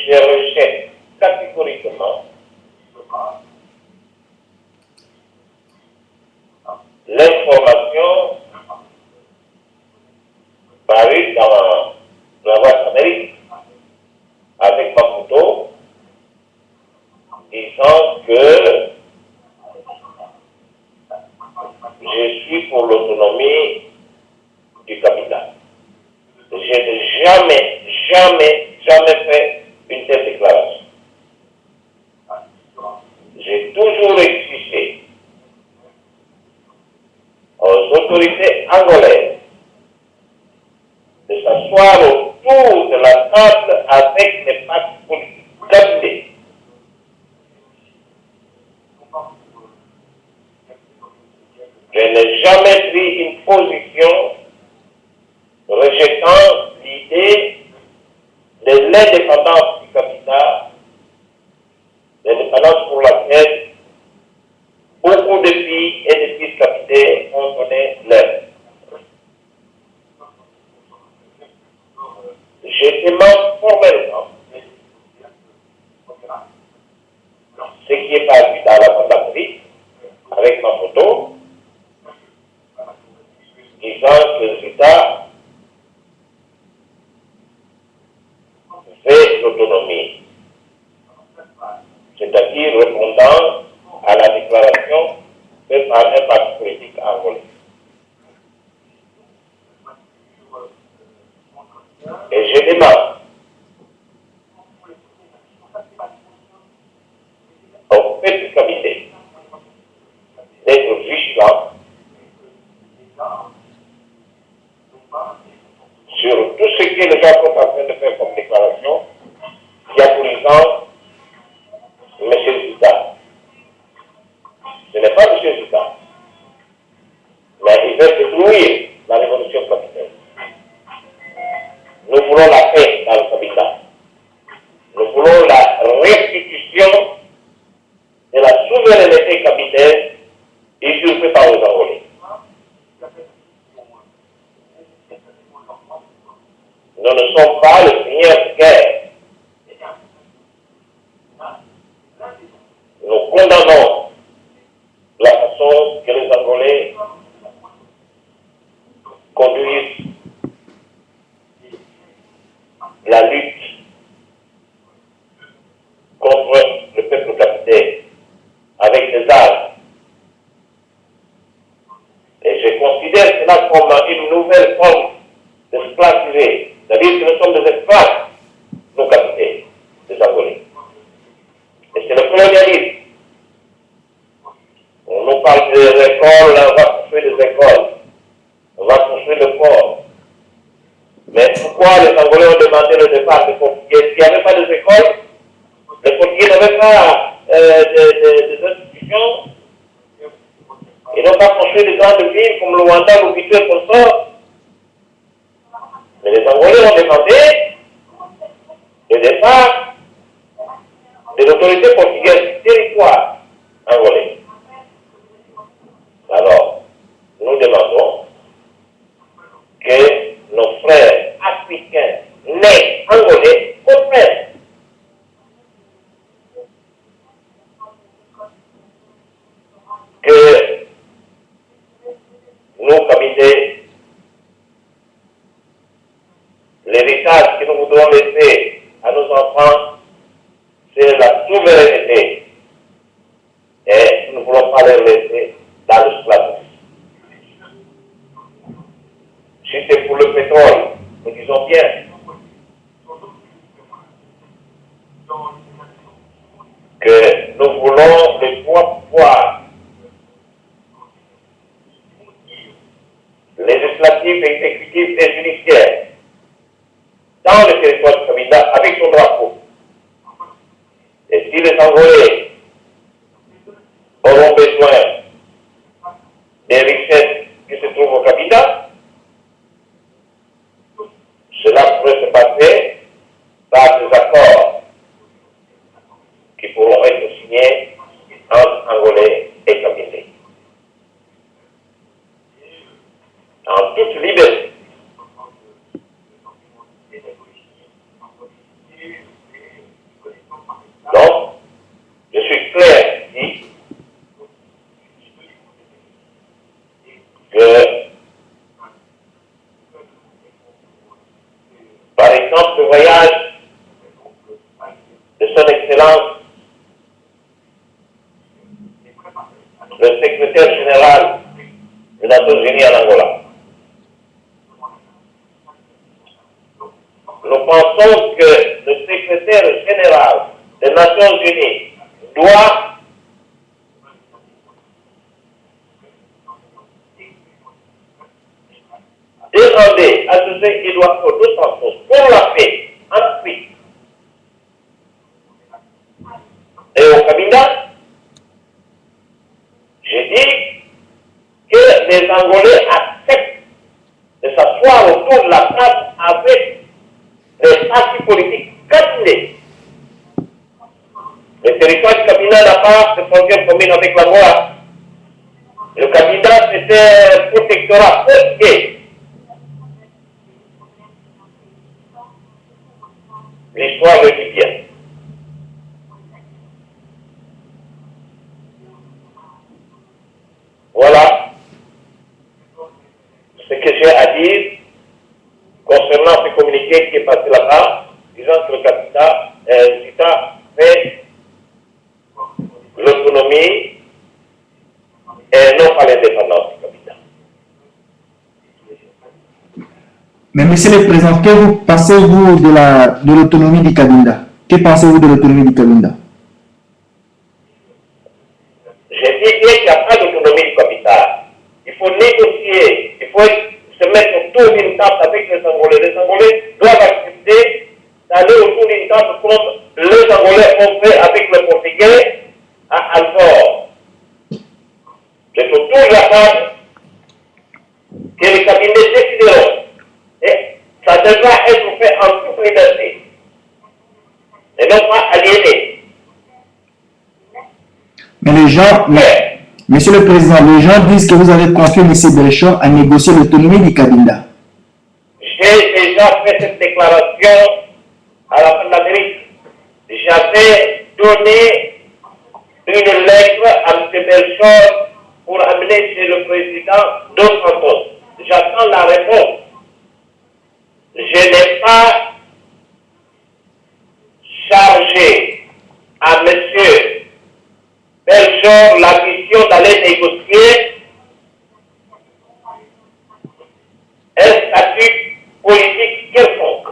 je rejette catégoriquement l'information parue dans la Voix d'Amérique avec ma photo disant que je suis pour l'autonomie du capital. Je n'ai jamais fait une telle déclaration. J'ai toujours exigé aux autorités angolaises de s'asseoir autour de la table avec les partis politiques candidats. Je n'ai jamais pris une position rejetant l'idée de l'indépendance du capital, l'indépendance pour laquelle beaucoup de filles et de fils capitaines ont donné l'air. Je demande formellement ce qui est paru dans la Fondation avec ma photo, disant que l'État fait l'autonomie, c'est-à-dire répondant à la déclaration faite par un parti politique angolais. Et je demande au peuple cabinet d'être vigilant sur tout ce que les gens sont en train de faire comme déclaration, diabolisant M. Zita. Ce n'est pas M. Zita, mais il veut détruire la révolution capitaine. Nous voulons la paix dans le capital. Nous voulons la restitution de la souveraineté capitaine usurpée par les Angolais. Nous ne sommes pas le seigneur de guerre. Nous condamnons la façon que les Angolais conduisent la lutte contre le peuple capitaine avec des armes. Et je considère cela comme une nouvelle forme d'esclavage. C'est-à-dire que nous sommes des esclaves, nos capitaines, des Angolais. Et c'est le colonialisme. On nous parle des écoles, on va construire des écoles, on va construire le port. Mais pourquoi les Angolais ont demandé le départ des Portugais? S'il n'y avait pas des écoles, les Portugais n'avaient pas des institutions, ils n'ont pas construit de grandes villes comme Luanda, Lubito et consorts. Mais les Angolais ont demandé le départ des autorités portugaises du territoire angolais. Alors, nous demandons que nos frères africains nés angolais comprennent que nous, comités, l'héritage que nous voudrons laisser à nos enfants, c'est la souveraineté. Et nous ne voulons pas les laisser dans l'esclavage. Si c'est pour le pétrole, nous disons bien que nous voulons les pouvoirs législatifs, exécutifs et judiciaires dans le territoire du Cabinda avec son drapeau. Et si les Angolais auront besoin des richesses qui se trouvent au Cabinda, cela pourrait se passer par des accords qui pourront être signés entre Angolais et Cabindais. En toute liberté. voyage de son Excellence, le secrétaire général des Nations Unies en Angola. Nous pensons que le secrétaire général des Nations Unies doit demander à tous ceux qui doivent faire d'autres choses pour la paix en Afrique et au Cabinda. J'ai dit que les Angolais acceptent de s'asseoir autour de la table avec les partis politiques cabinés. Le territoire du Cabinda n'a pas de frontière commune avec l'Angola. Le Cabinda, c'était un protectorat portugais. L'histoire le dit bien. Voilà ce que j'ai à dire concernant ce communiqué qui est passé là-bas, disant que le Cabinda fait l'autonomie et non pas l'indépendance du Cabinda. Mais Monsieur le Président, que pensez-vous de l'autonomie du Cabinda? Que pensez-vous de l'autonomie du Cabinda? Je dis bien qu'il n'y a pas d'autonomie du Cabinda. Il faut négocier, il faut se mettre autour d'une table avec les Angolais. Les Angolais doivent accepter d'aller autour d'une table comme les Angolais ont fait avec le Portugais à Alfort. C'est autour de la table que les cabinets décideront. Et ça devra être fait en toute liberté. Et non pas aliéné. Mais les gens, Monsieur le Président, les gens disent que vous avez confié M. Belchor à négocier l'autonomie du Cabinda. J'ai déjà fait cette déclaration à la fin de l'Amérique. J'avais donné une lettre à M. Belchor pour amener chez le président Dos Santos. J'attends la réponse. Je n'ai pas chargé à M. Belchor la mission d'aller négocier un statut politique quelconque.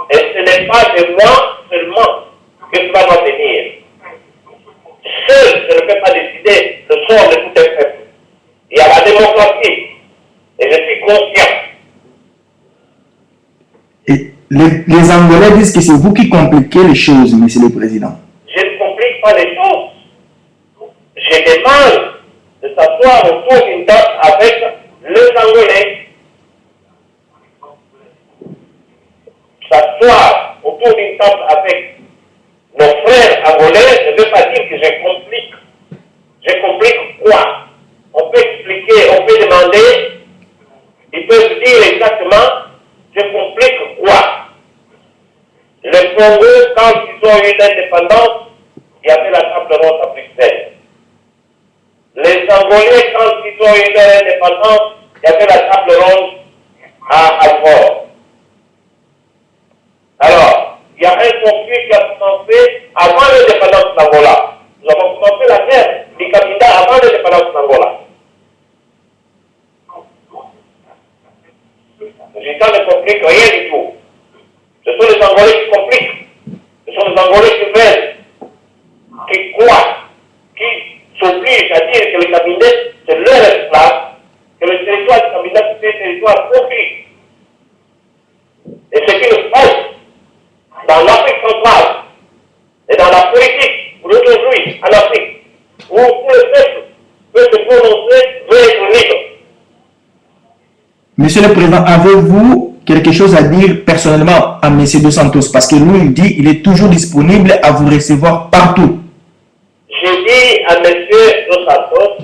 Et ce n'est pas de moi seulement que cela va venir. Seul, je ne peux pas décider le sort de tout un peuple. Il y a la démocratie. Et je suis conscient. Et les Angolais disent que c'est vous qui compliquez les choses, Monsieur le Président. Je ne complique pas les choses. Je demande de s'asseoir autour d'une table avec les Angolais. S'asseoir autour d'une table avec nos frères angolais ne veut pas dire que je complique. Je complique quoi? On peut expliquer, on peut demander, ils peuvent dire exactement, je complique quoi? Le Congo, quand ils ont eu l'indépendance, il y avait la table ronde à Bruxelles. Les Angolais, quand ils ont eu leur indépendance, il y avait la table ronde à Alfort. Alors, il y a un conflit qui a commencé avant l'indépendance d'Angola. Nous avons commencé la guerre du Cabinda avant l'indépendance d'Angola. Les Gitans ne compliquent rien du tout. Ce sont les Angolais qui compliquent. Ce sont les Angolais qui veulent, qui croient, qui s'obligent à dire que le Cabinda, c'est leur esclave, que le territoire du Cabinda, c'est un territoire conflit. Et c'est une faute dans l'Afrique centrale et dans la politique aujourd'hui en Afrique, où tout le peuple peut se prononcer, veut être libre. Monsieur le Président, avez-vous quelque chose à dire personnellement à M. Dos Santos? Parce que lui, il dit qu'il est toujours disponible à vous recevoir partout. J'ai dit à M. Dos Santos,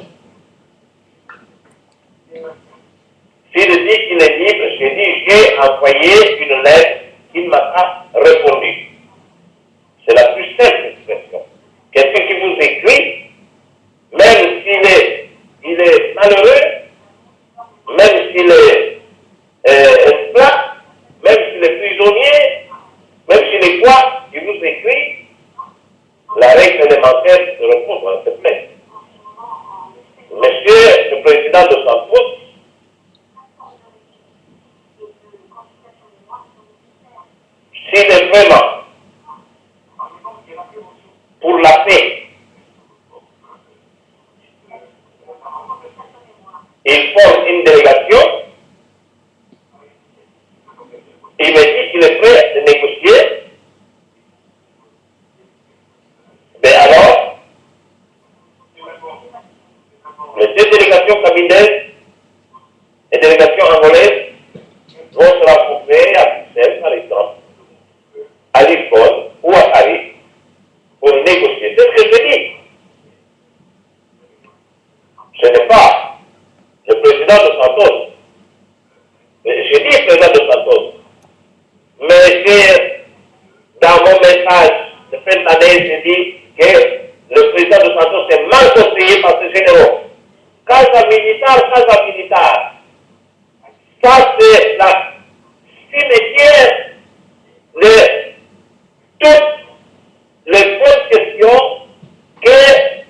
s'il dit qu'il est libre, j'ai dit j'ai envoyé une lettre, il m'a pas répondu. C'est la plus simple expression. Quelqu'un qui vous écrit, même s'il est malheureux, même s'il est esclave, même s'il est prisonnier, parlementaire de répondre à cette plainte. Monsieur le président de Santos, s'il est vraiment pour la paix, il forme une délégation, il me dit qu'il est prêt à négocier. Mais alors, les deux délégations camerounaises et délégations angolaises vont se rencontrer à Bruxelles, par exemple, à Lisbonne ou à Paris pour négocier. C'est ce que je dis. Ce n'est pas le président de Santos. J'ai dit le président de Santos. Mais c'est dans mon message de fin d'année, j'ai dit que le président de Santos est mal conseillé par ses généraux. Casa militaire. Ça, c'est la cimetière de toutes les bonnes questions que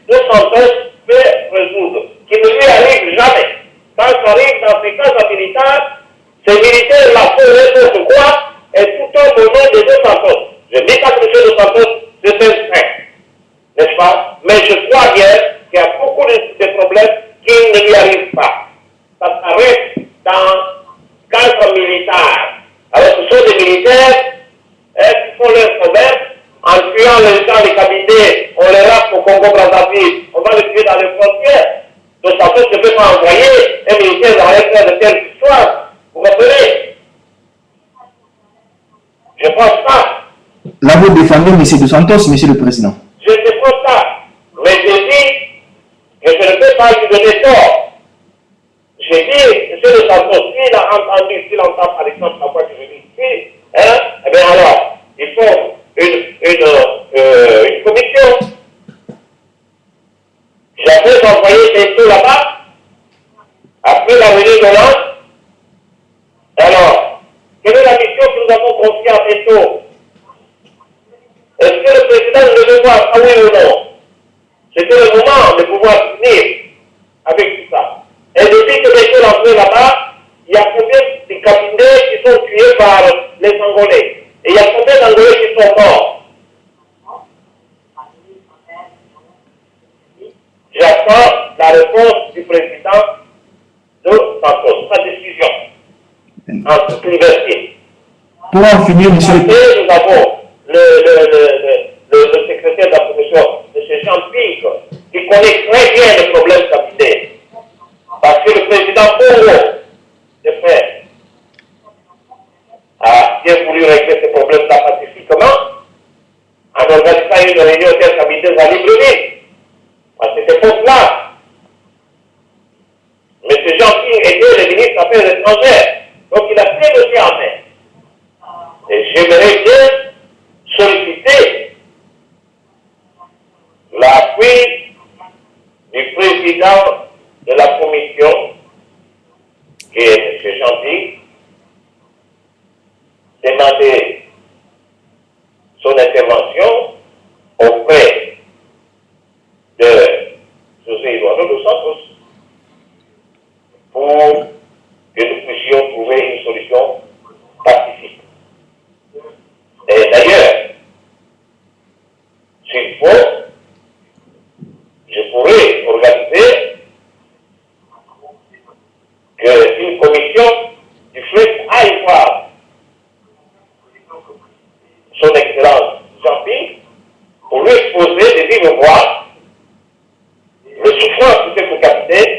Dos Santos peut résoudre, qui ne lui arrive jamais. Quand ça arrive dans ces cases militaires, ces militaires la font n'importe quoi et tout tombe au nom de Dos Santos. Je ne dis pas que M. Dos Santos, c'est un frère, n'est-ce pas? Mais je crois bien qu'il y a beaucoup de problèmes qui ne lui arrivent pas. Ça s'arrête dans cadre militaire. Alors ce sont des militaires qui font leur commerce en tuant les gens des cabinets, on les rappe au Congo-Brazzaville, on va les tuer dans les frontières. Donc ça ne peut pas envoyer un militaire dans les terres de telle histoire. Vous comprenez? Je pense pas. Là, vous défendez M. Dos Santos, M. le Président. Je ne pense pas. Mais je dis que je ne peux pas lui donner tort. J'ai dit, M. Dos Santos, s'il a entendu, s'il entend par exemple la voix que je dis ici, eh bien alors, il faut une commission. J'avais envoyé des taux là-bas, après la venue de l'Inde. Alors, quelle est la mission que nous avons confiée à Beto? Est-ce que le président devait voir, ah oui ou non? C'était le moment de pouvoir finir avec tout ça. Et depuis que Beto est entré là-bas, il y a combien de cabinets qui sont tués par les Angolais? Et il y a combien d'Angolais qui sont morts? J'attends la réponse du président de Santos, sa décision en toute liberté. Pour en finir, M. Nous avons le secrétaire de la commission, M. Jean-Pierre, qui connaît très bien les problèmes capillaires. Parce que le président Congo, de fait, a bien voulu régler ces problèmes-là pacifiquement en organisant une réunion intercabillaire à Libreville. À cette époque-là, M. Jean-Pierre était le ministre des Affaires étrangères. Donc il a pris le dossier en main. Et j'aimerais bien solliciter l'appui du président de la commission, qui est M. Jean-Pierre, demander son intervention auprès de José Eduardo Dos Santos pour que nous puissions trouver une solution pacifique. Et d'ailleurs, s'il faut, je pourrais organiser qu'une commission du fleuve aille voir son Excellence Jean-Pierre pour lui exposer de vive voix le souffrance du peuple capitaine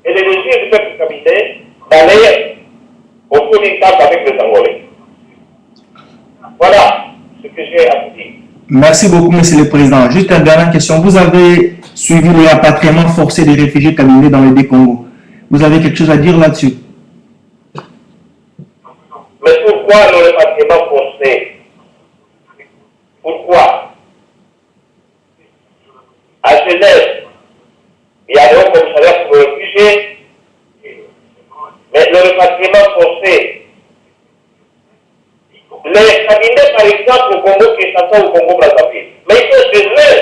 et le désir du peuple capitaine d'aller autour d'une table avec les Angolais. Voilà ce que j'ai à vous dire. Merci beaucoup, Monsieur le Président. Juste une dernière question. Vous avez suivi le rapatriement forcé des réfugiés camerounais dans le D-Congo. Vous avez quelque chose à dire là-dessus? Mais pourquoi le rapatriement forcé? Pourquoi? À Genève, il y a le haut commissariat pour les réfugiés, mais le rapatriement forcé, les cabinets par exemple au Congo Kinshasa ou au Congo Brazzaville, mais ils sont généreux.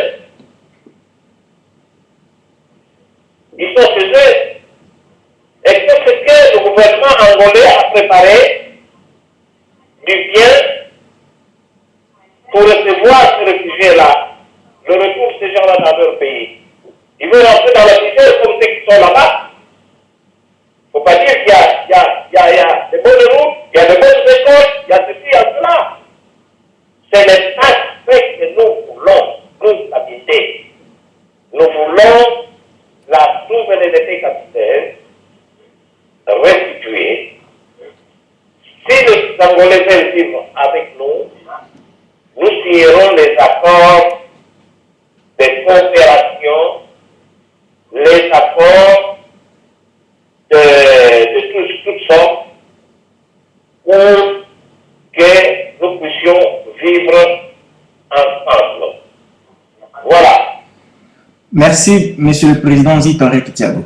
Congolais à préparer du bien pour recevoir ces réfugiés-là, le retour de ces gens-là dans leur pays. Ils veulent rentrer dans la misère comme ceux qui sont là-bas. Il ne faut pas dire qu'il y a des bonnes routes, il y a des bonnes écoles, il y a ceci, il y a cela. C'est l'aspect que nous voulons, nous habiter. Nous voulons la souveraineté capitale restituée. Si les Congolais veulent vivre avec nous, nous signerons les accords de coopération, les accords de toutes sortes, pour que nous puissions vivre ensemble. Voilà. Merci, Monsieur le Président Zitorek Thiago.